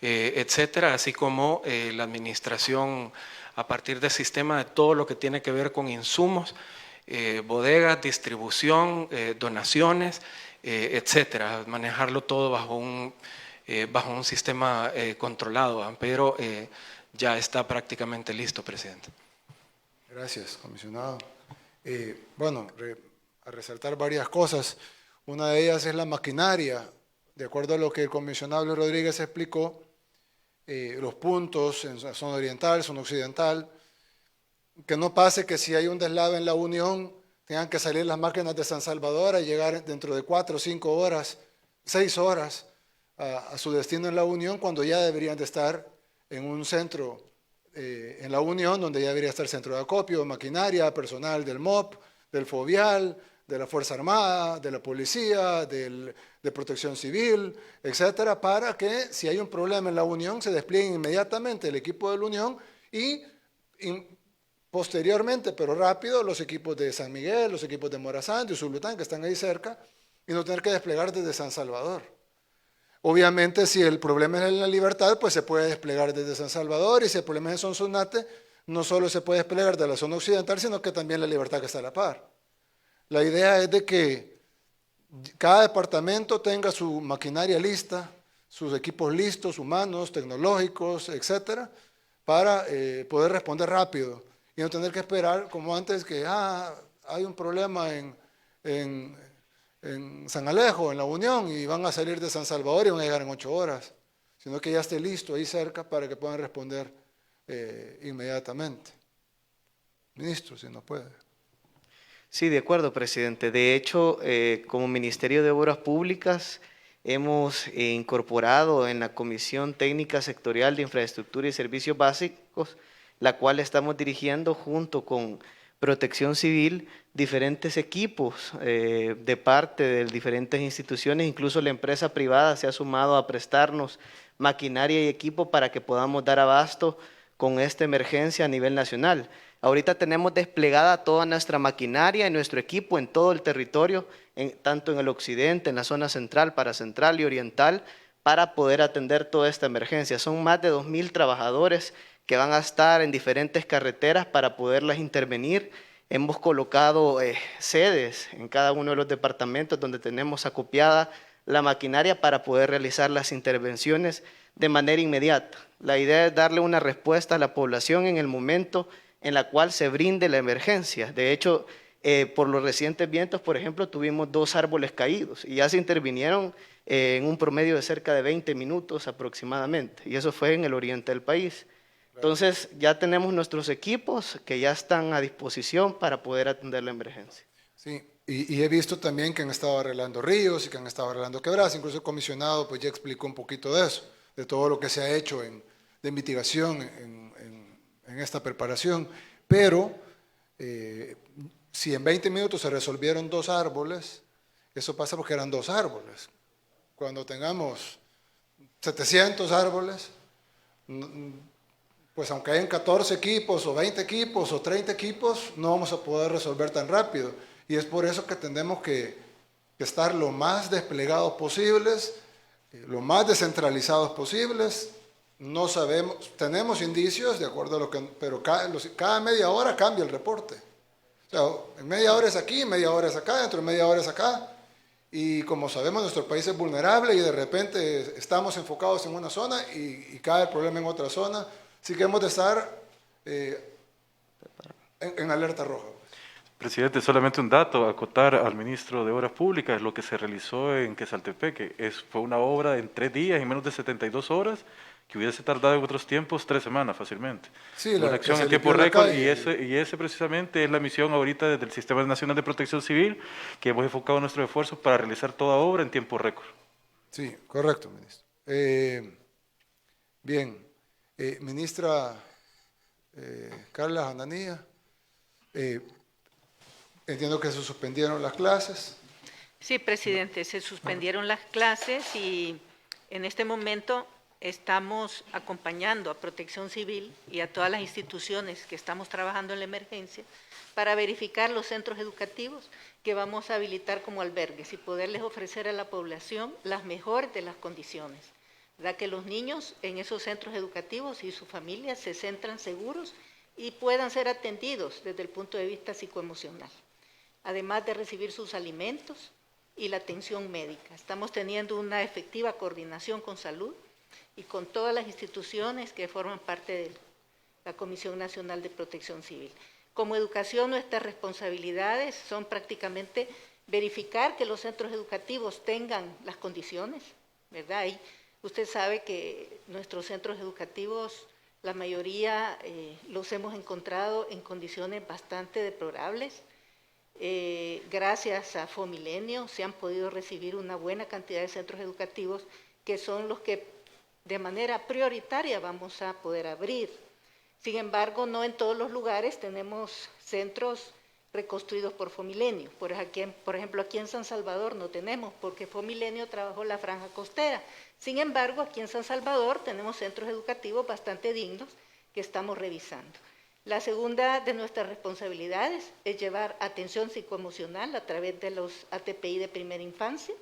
Speaker 9: etcétera, así como la administración a partir del sistema de todo lo que tiene que ver con insumos, bodegas, distribución, donaciones, etcétera, manejarlo todo bajo un sistema controlado, pero ya está prácticamente listo, presidente.
Speaker 3: Gracias, comisionado. Bueno, a resaltar varias cosas. Una de ellas es la maquinaria. De acuerdo a lo que el comisionado Luis Rodríguez explicó, los puntos en la zona oriental, zona occidental, que no pase que si hay un deslave en la Unión, tengan que salir las máquinas de San Salvador y llegar dentro de 4, 5 horas, 6 horas a su destino en la Unión, cuando ya deberían de estar en un centro en la Unión, donde ya debería estar el centro de acopio, maquinaria, personal del MOP, del FOVIAL, de la Fuerza Armada, de la Policía, de Protección Civil, etcétera, para que si hay un problema en la Unión se despliegue inmediatamente el equipo de la Unión y posteriormente, pero rápido, los equipos de San Miguel, los equipos de Morazán, de Usulután, que están ahí cerca, y no tener que desplegar desde San Salvador. Obviamente, si el problema es en La Libertad, pues se puede desplegar desde San Salvador, y si el problema es en Sonsonate, no solo se puede desplegar de la zona occidental, sino que también La Libertad que está a la par. La idea es de que cada departamento tenga su maquinaria lista, sus equipos listos, humanos, tecnológicos, etcétera, para poder responder rápido y no tener que esperar como antes que hay un problema en San Alejo, en la Unión, y van a salir de San Salvador y van a llegar en 8 horas, sino que ya esté listo ahí cerca para que puedan responder inmediatamente. Ministro, si no puede.
Speaker 10: Sí, de acuerdo, presidente. De hecho, como Ministerio de Obras Públicas, hemos incorporado en la Comisión Técnica Sectorial de Infraestructura y Servicios Básicos, la cual estamos dirigiendo junto con Protección Civil, diferentes equipos de parte de diferentes instituciones, incluso la empresa privada se ha sumado a prestarnos maquinaria y equipo para que podamos dar abasto con esta emergencia a nivel nacional. Ahorita tenemos desplegada toda nuestra maquinaria y nuestro equipo en todo el territorio, tanto en el occidente, en la zona central, paracentral y oriental, para poder atender toda esta emergencia. Son más de 2.000 trabajadores que van a estar en diferentes carreteras para poderlas intervenir. Hemos colocado sedes en cada uno de los departamentos donde tenemos acopiada la maquinaria para poder realizar las intervenciones de manera inmediata. La idea es darle una respuesta a la población en el momento en la cual se brinde la emergencia. De hecho, por los recientes vientos, por ejemplo, tuvimos 2 árboles caídos y ya se intervinieron en un promedio de cerca de 20 minutos aproximadamente, y eso fue en el oriente del país. Entonces, ya tenemos nuestros equipos que ya están a disposición para poder atender la emergencia.
Speaker 3: Sí, y he visto también que han estado arreglando ríos y que han estado arreglando quebradas, incluso el comisionado pues ya explicó un poquito de eso, de todo lo que se ha hecho de mitigación en esta preparación, pero si en 20 minutos se resolvieron 2 árboles, eso pasa porque eran 2 árboles. Cuando tengamos 700 árboles, pues aunque hayan 14 equipos o 20 equipos o 30 equipos, no vamos a poder resolver tan rápido. Y es por eso que tenemos que estar lo más desplegados posibles, lo más descentralizados posibles. No sabemos, tenemos indicios, de acuerdo a lo que, pero cada media hora cambia el reporte. O sea, en media hora es aquí, en media hora es acá, dentro de media hora es acá. Y como sabemos, nuestro país es vulnerable y de repente estamos enfocados en una zona y cae el problema en otra zona. Así que hemos de estar en alerta roja.
Speaker 5: Presidente, solamente un dato, acotar al ministro de Obras Públicas, lo que se realizó en Quezaltepeque, fue una obra en 3 días, en menos de 72 horas, que hubiese tardado en otros tiempos 3 semanas fácilmente.
Speaker 3: Sí,
Speaker 5: una acción en tiempo récord y ese precisamente es la misión ahorita desde el Sistema Nacional de Protección Civil, que hemos enfocado nuestros esfuerzos para realizar toda obra en tiempo récord.
Speaker 3: Sí, correcto, ministro. Bien, ministra Carla Ananía, entiendo que se suspendieron las clases.
Speaker 11: Sí, presidente, se suspendieron las clases y en este momento estamos acompañando a Protección Civil y a todas las instituciones que estamos trabajando en la emergencia para verificar los centros educativos que vamos a habilitar como albergues y poderles ofrecer a la población las mejores de las condiciones, ¿verdad? Que los niños en esos centros educativos y sus familias se sientan seguros y puedan ser atendidos desde el punto de vista psicoemocional, además de recibir sus alimentos y la atención médica. Estamos teniendo una efectiva coordinación con salud y con todas las instituciones que forman parte de la Comisión Nacional de Protección Civil. Como educación, nuestras responsabilidades son prácticamente verificar que los centros educativos tengan las condiciones, ¿verdad? Y usted sabe que nuestros centros educativos, la mayoría los hemos encontrado en condiciones bastante deplorables. Gracias a Fomilenio se han podido recibir una buena cantidad de centros educativos que son los que de manera prioritaria vamos a poder abrir. Sin embargo, no en todos los lugares tenemos centros reconstruidos por Fomilenio. Por ejemplo, aquí en San Salvador no tenemos, porque Fomilenio trabajó la franja costera. Sin embargo, aquí en San Salvador tenemos centros educativos bastante dignos que estamos revisando. La segunda de nuestras responsabilidades es llevar atención psicoemocional a través de los ATPI de primera infancia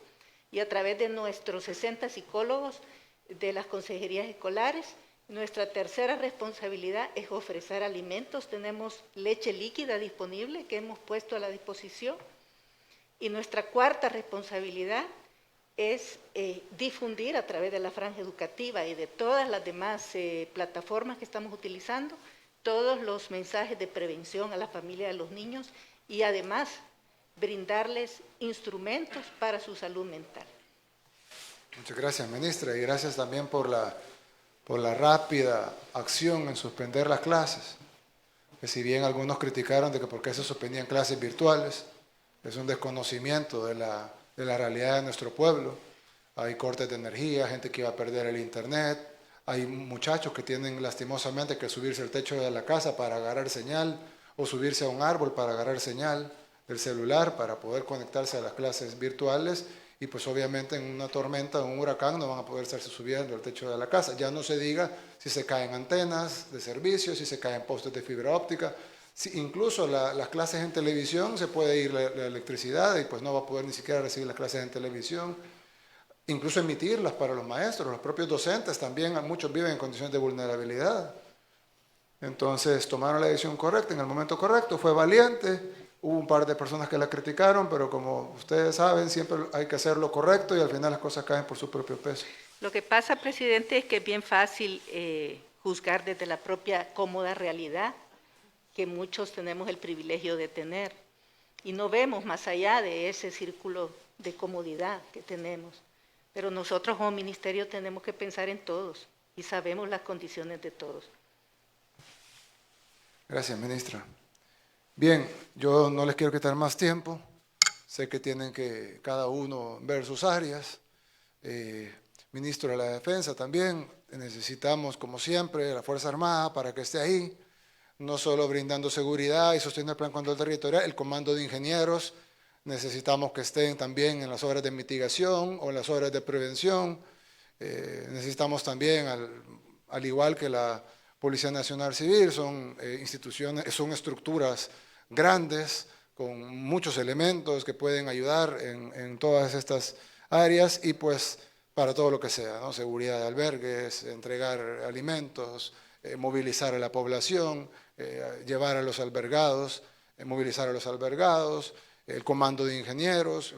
Speaker 11: y a través de nuestros 60 psicólogos de las consejerías escolares. Nuestra tercera responsabilidad es ofrecer alimentos. Tenemos leche líquida disponible que hemos puesto a la disposición. Y nuestra cuarta responsabilidad es difundir a través de la franja educativa y de todas las demás plataformas que estamos utilizando todos los mensajes de prevención a la familia de los niños y además brindarles instrumentos para su salud mental.
Speaker 3: Muchas gracias, ministra, y gracias también por la rápida acción en suspender las clases. Que si bien algunos criticaron de que por qué se suspendían clases virtuales, es un desconocimiento de la realidad de nuestro pueblo. Hay cortes de energía, gente que iba a perder el internet. Hay muchachos que tienen lastimosamente que subirse al techo de la casa para agarrar señal o subirse a un árbol para agarrar señal del celular para poder conectarse a las clases virtuales y pues obviamente en una tormenta o un huracán no van a poder estarse subiendo al techo de la casa. Ya no se diga si se caen antenas de servicio, si se caen postes de fibra óptica. Si incluso las clases en televisión se puede ir la electricidad y pues no va a poder ni siquiera recibir las clases en televisión. Incluso emitirlas para los maestros, los propios docentes también, muchos viven en condiciones de vulnerabilidad. Entonces tomaron la decisión correcta en el momento correcto, fue valiente, hubo un par de personas que la criticaron, pero como ustedes saben, siempre hay que hacer lo correcto y al final las cosas caen por su propio peso.
Speaker 11: Lo que pasa, presidente, es que es bien fácil juzgar desde la propia cómoda realidad que muchos tenemos el privilegio de tener y no vemos más allá de ese círculo de comodidad que tenemos. Pero nosotros como ministerio tenemos que pensar en todos y sabemos las condiciones de todos.
Speaker 3: Gracias, ministra. Bien, yo no les quiero quitar más tiempo. Sé que tienen que cada uno ver sus áreas. Ministro de la Defensa también. Necesitamos, como siempre, la Fuerza Armada para que esté ahí, no solo brindando seguridad y sosteniendo el plan de control territorial, el Comando de Ingenieros. Necesitamos que estén también en las obras de mitigación o en las obras de prevención. Necesitamos también, al igual que la Policía Nacional Civil, son instituciones, son estructuras grandes, con muchos elementos que pueden ayudar en todas estas áreas y pues para todo lo que sea, ¿no? Seguridad de albergues, entregar alimentos, movilizar a la población, llevar a los albergados, movilizar a los albergados, el comando de ingenieros,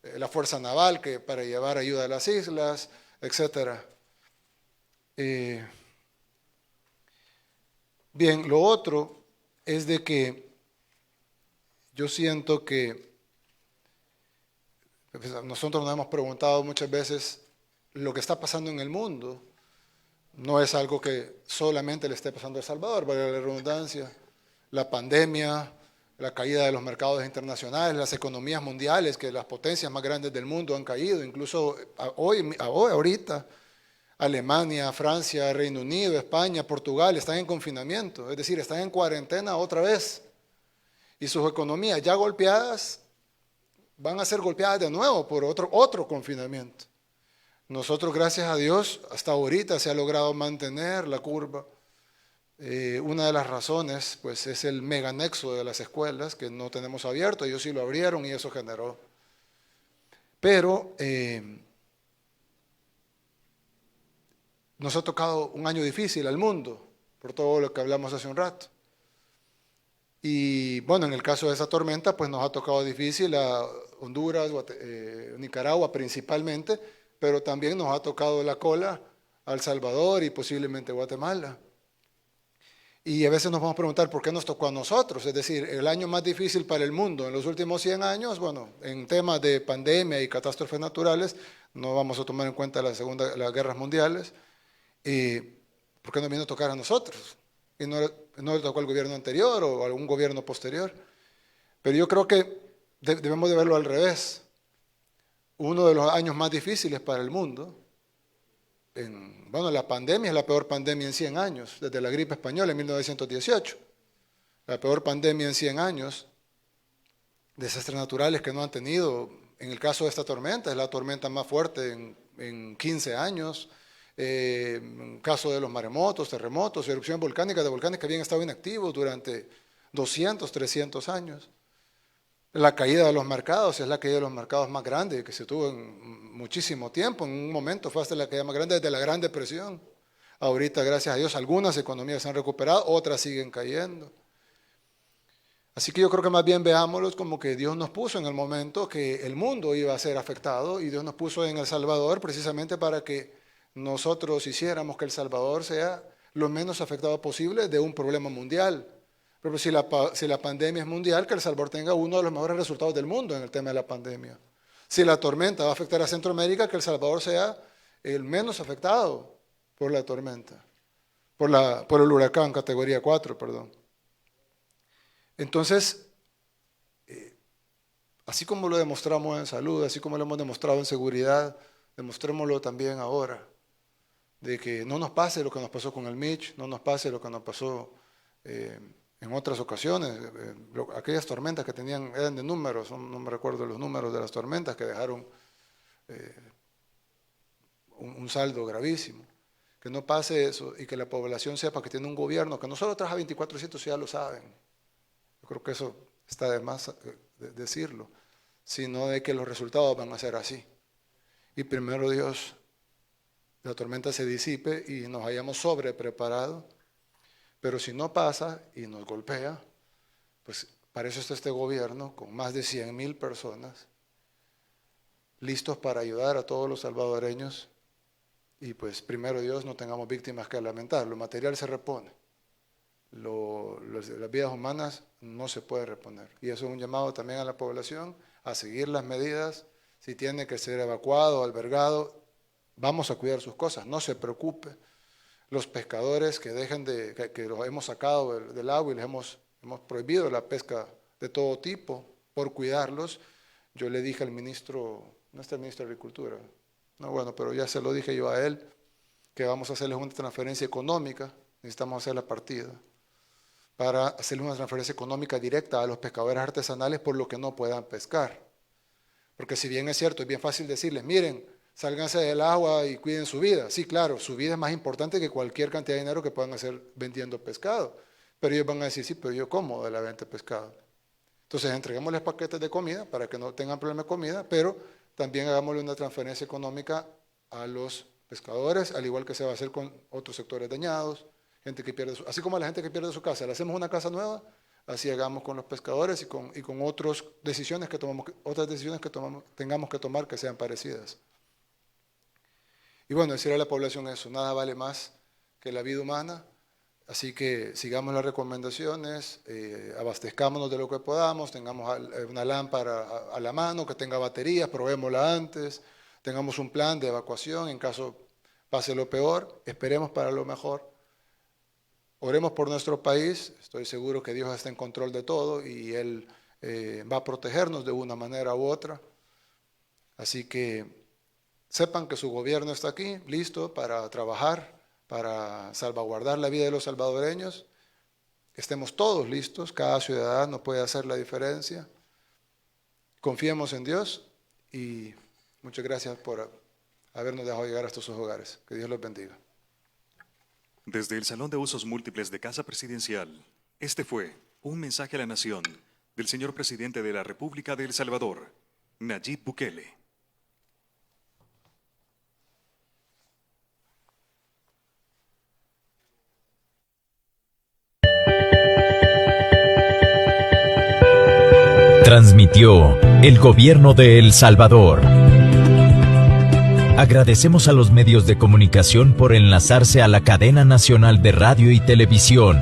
Speaker 3: la fuerza naval para llevar ayuda a las islas, etc. Bien, lo otro es de que yo siento que nosotros nos hemos preguntado muchas veces lo que está pasando en el mundo no es algo que solamente le esté pasando a El Salvador, valga la redundancia. La pandemia, la caída de los mercados internacionales, las economías mundiales, que las potencias más grandes del mundo han caído, incluso ahorita, Alemania, Francia, Reino Unido, España, Portugal están en confinamiento, es decir, están en cuarentena otra vez. Y sus economías ya golpeadas van a ser golpeadas de nuevo por otro confinamiento. Nosotros, gracias a Dios, hasta ahorita se ha logrado mantener la curva. Una de las razones pues, es el meganexo de las escuelas, que no tenemos abierto, ellos sí lo abrieron y eso generó. Pero nos ha tocado un año difícil al mundo, por todo lo que hablamos hace un rato. Y bueno, en el caso de esa tormenta, pues nos ha tocado difícil a Honduras, Nicaragua principalmente, pero también nos ha tocado la cola a El Salvador y posiblemente Guatemala. Y a veces nos vamos a preguntar por qué nos tocó a nosotros, es decir, el año más difícil para el mundo en los últimos 100 años, bueno, en temas de pandemia y catástrofes naturales, no vamos a tomar en cuenta las guerras mundiales, ¿por qué nos vino a tocar a nosotros? Y no le tocó al gobierno anterior o a algún gobierno posterior. Pero yo creo que debemos de verlo al revés. Uno de los años más difíciles para el mundo, la pandemia es la peor pandemia en 100 años, desde la gripe española en 1918. La peor pandemia en 100 años, desastres naturales que no han tenido. En el caso de esta tormenta, es la tormenta más fuerte en 15 años. En caso de los maremotos, terremotos, erupciones volcánicas de volcanes que habían estado inactivos durante 200, 300 años. La caída de los mercados es la caída de los mercados más grande que se tuvo en muchísimo tiempo. En un momento fue hasta la caída más grande desde la Gran Depresión. Ahorita, gracias a Dios, algunas economías se han recuperado, otras siguen cayendo. Así que yo creo que más bien veámoslos como que Dios nos puso en el momento que el mundo iba a ser afectado y Dios nos puso en El Salvador precisamente para que nosotros hiciéramos que El Salvador sea lo menos afectado posible de un problema mundial. Pero si la pandemia es mundial, que El Salvador tenga uno de los mejores resultados del mundo en el tema de la pandemia. Si la tormenta va a afectar a Centroamérica, que El Salvador sea el menos afectado por la tormenta, por el huracán categoría 4, perdón. Entonces, así como lo demostramos en salud, así como lo hemos demostrado en seguridad, demostrémoslo también ahora, de que no nos pase lo que nos pasó con el Mitch, no nos pase lo que nos pasó en otras ocasiones, aquellas tormentas que eran de números, no me recuerdo los números de las tormentas que dejaron un saldo gravísimo. Que no pase eso y que la población sepa que tiene un gobierno que no solo trabaja 24/7, ya lo saben. Yo creo que eso está de más decirlo, sino de que los resultados van a ser así. Y primero Dios, la tormenta se disipe y nos hayamos sobrepreparado. Pero si no pasa y nos golpea, pues para eso está este gobierno con más de 100,000 personas listos para ayudar a todos los salvadoreños y pues primero Dios no tengamos víctimas que lamentar. Lo material se repone, las vidas humanas no se puede reponer. Y eso es un llamado también a la población a seguir las medidas. Si tiene que ser evacuado o albergado, vamos a cuidar sus cosas, no se preocupe. Los pescadores que los hemos sacado del agua y les hemos prohibido la pesca de todo tipo por cuidarlos. Yo le dije al ministro, no está el ministro de Agricultura, no, bueno, pero ya se lo dije yo a él, que vamos a hacerles una transferencia económica, necesitamos hacer la partida, para hacerles una transferencia económica directa a los pescadores artesanales por lo que no puedan pescar. Porque si bien es cierto, es bien fácil decirles, miren, sálganse del agua y cuiden su vida. Sí, claro, su vida es más importante que cualquier cantidad de dinero que puedan hacer vendiendo pescado. Pero ellos van a decir, sí, pero yo como de la venta de pescado. Entonces, entreguémosles paquetes de comida para que no tengan problema de comida, pero también hagámosle una transferencia económica a los pescadores, al igual que se va a hacer con otros sectores dañados, gente que pierde así como a la gente que pierde su casa, le hacemos una casa nueva, así hagamos con los pescadores y con otras decisiones que tengamos que tomar que sean parecidas. Y bueno, decirle a la población eso, nada vale más que la vida humana, así que sigamos las recomendaciones, abastezcámonos de lo que podamos, tengamos una lámpara a la mano que tenga baterías, probémosla antes, tengamos un plan de evacuación en caso pase lo peor, esperemos para lo mejor. Oremos por nuestro país, estoy seguro que Dios está en control de todo y Él va a protegernos de una manera u otra. Así que sepan que su gobierno está aquí, listo para trabajar, para salvaguardar la vida de los salvadoreños. Estemos todos listos, cada ciudadano puede hacer la diferencia. Confiemos en Dios y muchas gracias por habernos dejado llegar hasta sus hogares. Que Dios los bendiga.
Speaker 4: Desde el Salón de Usos Múltiples de Casa Presidencial, este fue un mensaje a la nación del señor presidente de la República de El Salvador, Nayib Bukele.
Speaker 1: Transmitió el Gobierno de El Salvador. Agradecemos a los medios de comunicación por enlazarse a la cadena nacional de radio y televisión.